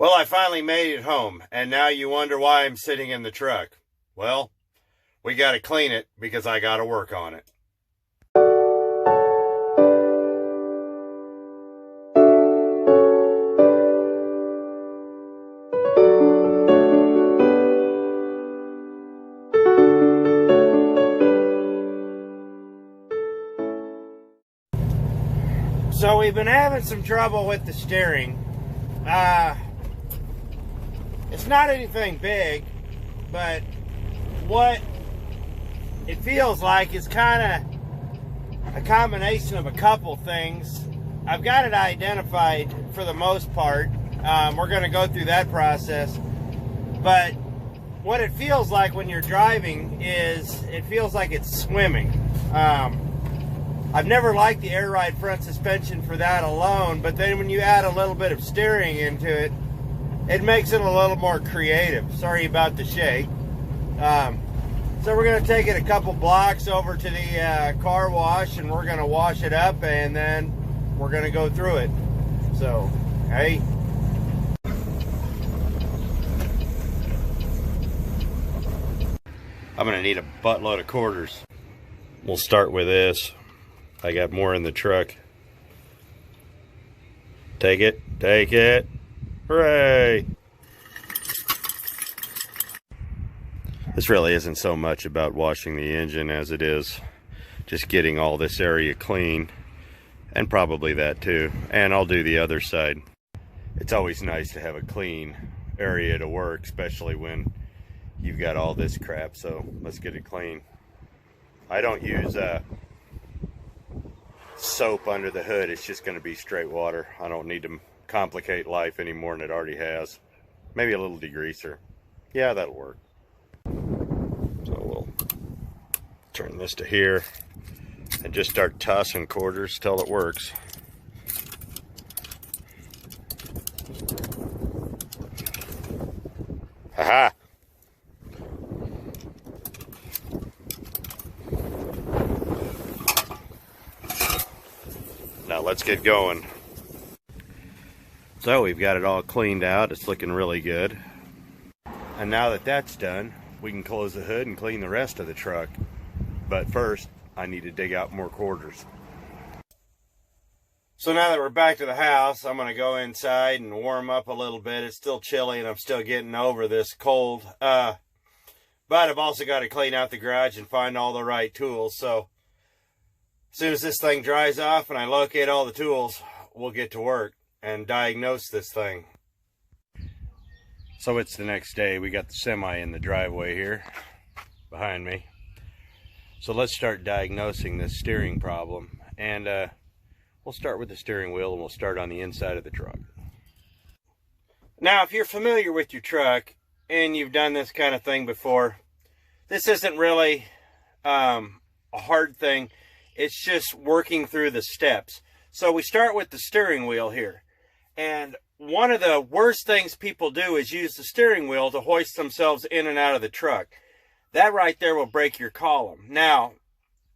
Well, I finally made it home, and now you wonder why I'm sitting in the truck. Well, we gotta clean it because I gotta work on it. So we've been having some trouble with the steering. It's not anything big, but what it feels like is kind of a combination of a couple things. I've got it identified for the most part. We're going to go through that process. But what it feels like when you're driving is it feels like it's swimming. I've never liked the air ride front suspension for that alone, but then when you add a little bit of steering into it, it makes it a little more creative. Sorry about the shake. So we're going to take it a couple blocks over to the car wash, and we're going to wash it up, and then we're going to go through it. So, hey. I'm going to need a buttload of quarters. We'll start with this. I got more in the truck. Take it, take it. Hooray! This really isn't so much about washing the engine as it is just getting all this area clean, and probably that too. And I'll do the other side. It's always nice to have a clean area to work, especially when you've got all this crap. So let's get it clean. I don't use soap under the hood. It's just going to be straight water. I don't need to complicate life any more than it already has. Maybe a little degreaser. Yeah, that'll work. So we'll turn this to here and just start tossing quarters till it works. Haha! Now let's get going. So we've got it all cleaned out. It's looking really good. And now that that's done, we can close the hood and clean the rest of the truck. But first, I need to dig out more quarters. So now that we're back to the house, I'm going to go inside and warm up a little bit. It's still chilly and I'm still getting over this cold. But I've also got to clean out the garage and find all the right tools. So as soon as this thing dries off and I locate all the tools, we'll get to work and diagnose this thing. So it's the next day. We got the semi in the driveway here behind me. So let's start diagnosing this steering problem. And we'll start with the steering wheel, and we'll start on the inside of the truck. Now, if you're familiar with your truck and you've done this kind of thing before, this isn't really a hard thing. It's just working through the steps. So we start with the steering wheel here. And one of the worst things people do is use the steering wheel to hoist themselves in and out of the truck. That right there will break your column. Now,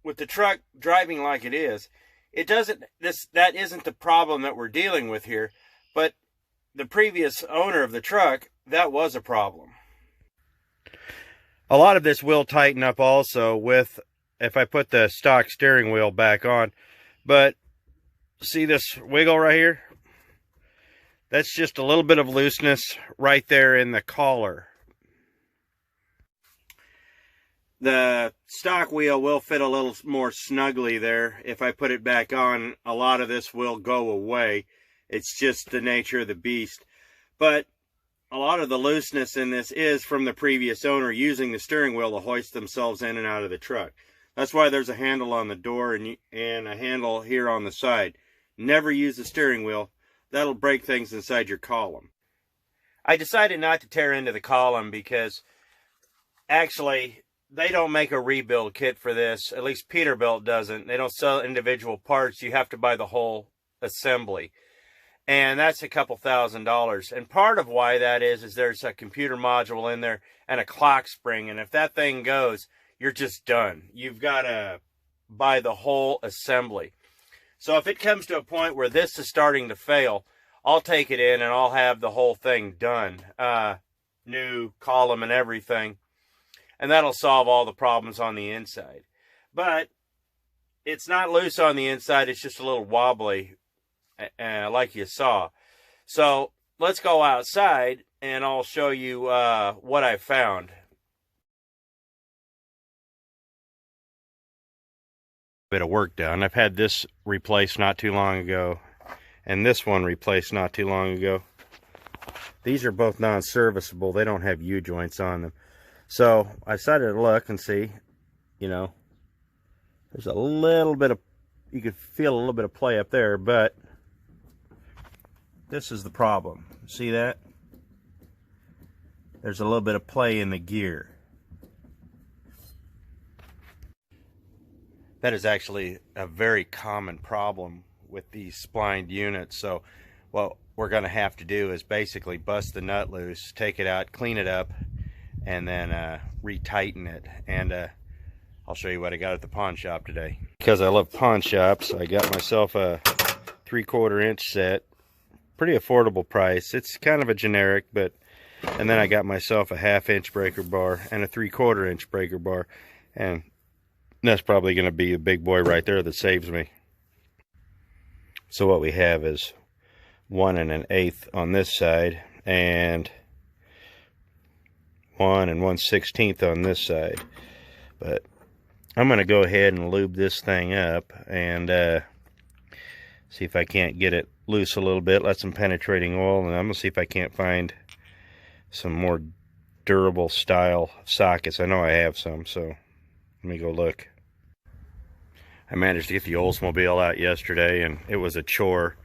with the truck driving like it is, that isn't the problem that we're dealing with here. But the previous owner of the truck, that was a problem. A lot of this will tighten up also with if I put the stock steering wheel back on. But see this wiggle right here? That's just a little bit of looseness right there in the collar. The stock wheel will fit a little more snugly there. If I put it back on, a lot of this will go away. It's just the nature of the beast. But a lot of the looseness in this is from the previous owner using the steering wheel to hoist themselves in and out of the truck. That's why there's a handle on the door and a handle here on the side. Never use the steering wheel. That'll break things inside your column. I decided not to tear into the column because actually they don't make a rebuild kit for this. At least Peterbilt doesn't. They don't sell individual parts. You have to buy the whole assembly. And that's a couple $1,000s. And part of why that is there's a computer module in there and a clock spring. And if that thing goes, you're just done. You've got to buy the whole assembly. So if it comes to a point where this is starting to fail, I'll take it in and I'll have the whole thing done. New column and everything. And that'll solve all the problems on the inside. But it's not loose on the inside. It's just a little wobbly, like you saw. So let's go outside and I'll show you what I found. Bit of work done. I've had this replaced not too long ago, and this one replaced not too long ago. These are both non-serviceable. They don't have U-joints on them. So I decided to look and see, you know, there's a little bit of, you could feel a little bit of play up there, but this is the problem. See that? There's a little bit of play in the gear. That is actually a very common problem with these splined units. So what we're going to have to do is basically bust the nut loose, take it out, clean it up, and then retighten it. And I'll show you what I got at the pawn shop today. Because I love pawn shops, I got myself a 3/4 inch set. Pretty affordable price. It's kind of a generic, but, and then I got myself a 1/2 inch breaker bar and a 3/4 inch breaker bar. And that's probably going to be a big boy right there that saves me. So what we have is 1 1/8 on this side and 1 1/16 on this side. But I'm going to go ahead and lube this thing up and see if I can't get it loose a little bit, let some penetrating oil, and I'm going to see if I can't find some more durable style sockets. I know I have some, so let me go look. I managed to get the Oldsmobile out yesterday, and it was a chore.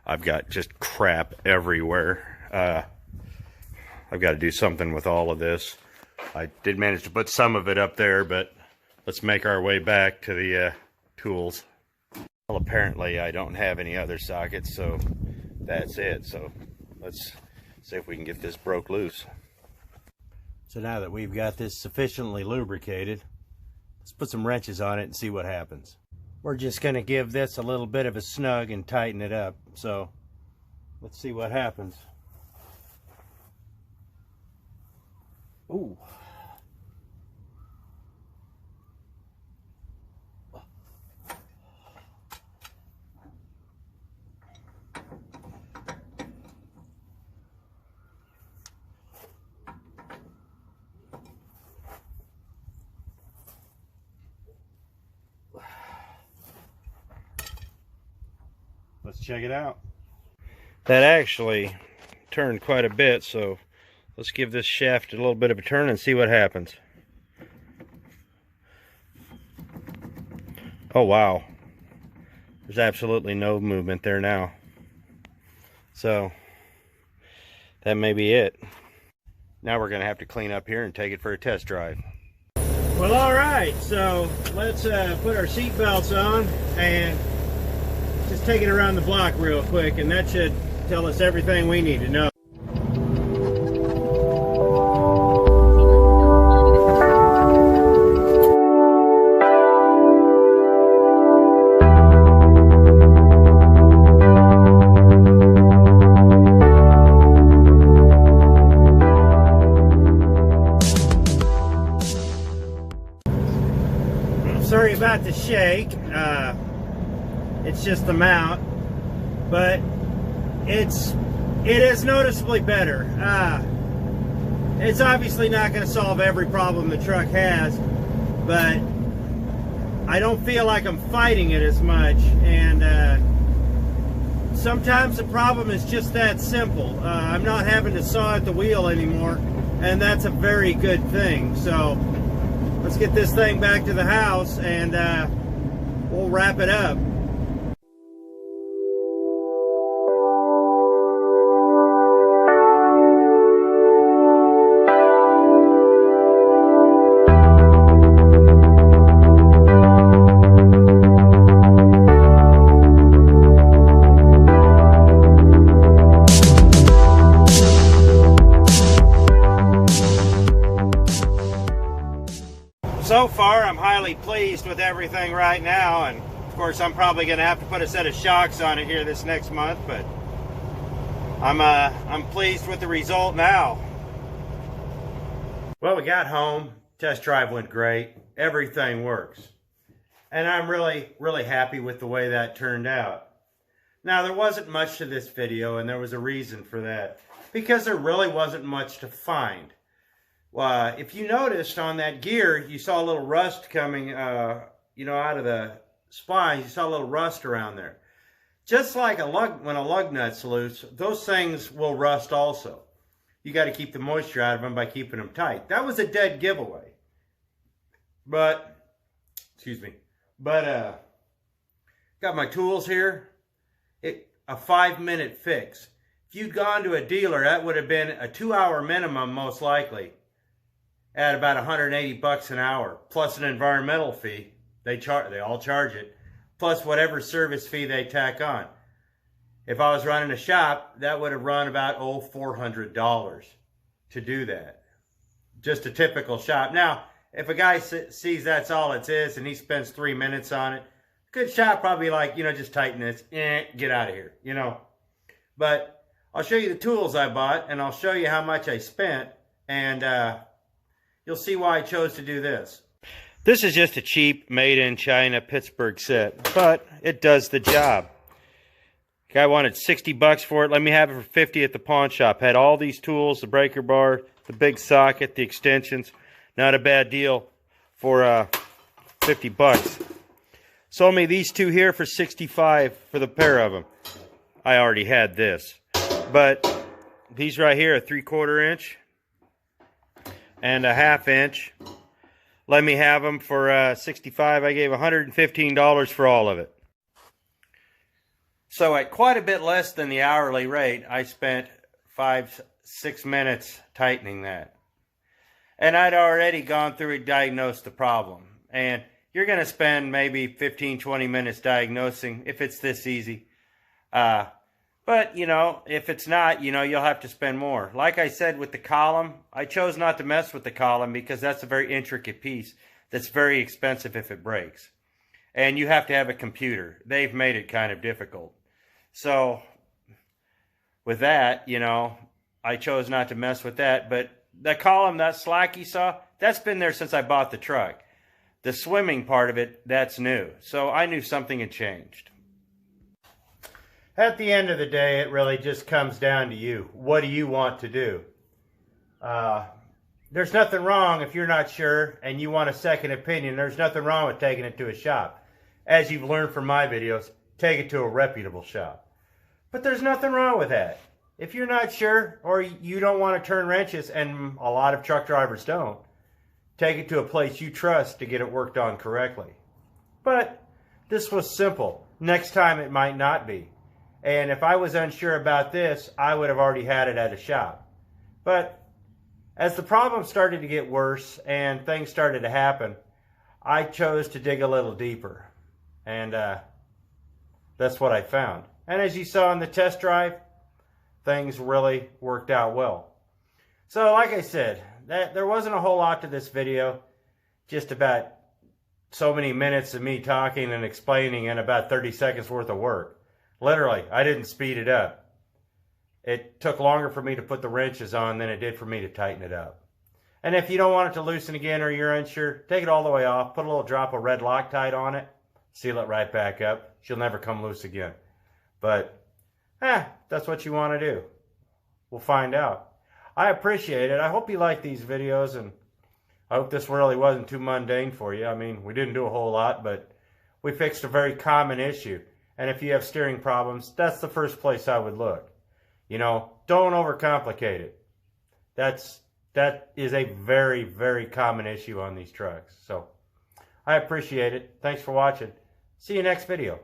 I've got just crap everywhere. I've got to do something with all of this. I did manage to put some of it up there, but let's make our way back to the tools. Well, apparently I don't have any other sockets, so that's it. So let's see if we can get this broke loose. So now that we've got this sufficiently lubricated, let's put some wrenches on it and see what happens. We're just going to give this a little bit of a snug and tighten it up. So let's see what happens. Ooh. Let's check it out. That actually turned quite a bit, so let's give this shaft a little bit of a turn and see what happens. Oh wow, there's absolutely no movement there now. So that may be it. Now we're gonna have to clean up here and take it for a test drive. Well, all right, so let's put our seat belts on and just take it around the block real quick, and that should tell us everything we need to know. Sorry about the shake. It's just the mount, but it is noticeably better. It's obviously not going to solve every problem the truck has, but I don't feel like I'm fighting it as much, and sometimes the problem is just that simple. I'm not having to saw at the wheel anymore, and that's a very good thing. So let's get this thing back to the house and we'll wrap it up. So far, I'm highly pleased with everything right now, and of course I'm probably going to have to put a set of shocks on it here this next month, but I'm pleased with the result now. Well, we got home. Test drive went great. Everything works. And I'm really happy with the way that turned out. Now, there wasn't much to this video, and there was a reason for that. Because there really wasn't much to find. If you noticed on that gear, you saw a little rust coming, out of the spines. You saw a little rust around there. Just like when a lug nut's loose, those things will rust also. You got to keep the moisture out of them by keeping them tight. That was a dead giveaway. Got my tools here. A 5-minute fix. If you'd gone to a dealer, that would have been a 2-hour minimum, most likely, at about $180 an hour, plus an environmental fee. They all charge it, plus whatever service fee they tack on. If I was running a shop, that would have run about $400 to do that. Just a typical shop. Now, if a guy sees that's all it is and he spends 3 minutes on it, good shop probably like, just tighten this, get out of here, But I'll show you the tools I bought, and I'll show you how much I spent, and you'll see why I chose to do this. This is just a cheap, made-in-China Pittsburgh set, but it does the job. Guy wanted $60 for it. Let me have it for $50 at the pawn shop. Had all these tools, the breaker bar, the big socket, the extensions. Not a bad deal for $50. Sold me these two here for $65 for the pair of them. I already had this. But these right here, a 3/4 inch and a 1/2 inch. Let me have them for $65. I gave $115 for all of it. So at quite a bit less than the hourly rate, I spent 5-6 minutes tightening that. And I'd already gone through and diagnosed the problem. And you're going to spend maybe 15-20 minutes diagnosing if it's this easy. But, if it's not, you'll have to spend more. Like I said with the column, I chose not to mess with the column because that's a very intricate piece that's very expensive if it breaks. And you have to have a computer. They've made it kind of difficult. So, with that, I chose not to mess with that. But the column, that slack you saw, that's been there since I bought the truck. The swimming part of it, that's new. So I knew something had changed. At the end of the day, it really just comes down to you. What do you want to do? There's nothing wrong if you're not sure and you want a second opinion. There's nothing wrong with taking it to a shop. As you've learned from my videos, take it to a reputable shop. But there's nothing wrong with that. If you're not sure or you don't want to turn wrenches, and a lot of truck drivers don't, take it to a place you trust to get it worked on correctly. But this was simple. Next time it might not be. And if I was unsure about this, I would have already had it at a shop. But as the problem started to get worse and things started to happen, I chose to dig a little deeper. And that's what I found. And as you saw in the test drive, things really worked out well. So like I said, there wasn't a whole lot to this video. Just about so many minutes of me talking and explaining and about 30 seconds worth of work. Literally, I didn't speed it up. It took longer for me to put the wrenches on than it did for me to tighten it up. And if you don't want it to loosen again or you're unsure, take it all the way off, put a little drop of red Loctite on it, seal it right back up. She'll never come loose again. But, that's what you want to do. We'll find out. I appreciate it. I hope you like these videos, and I hope this really wasn't too mundane for you. I mean, we didn't do a whole lot, but we fixed a very common issue. And if you have steering problems, that's the first place I would look. Don't overcomplicate it. That is a very, very common issue on these trucks. So, I appreciate it. Thanks for watching. See you next video.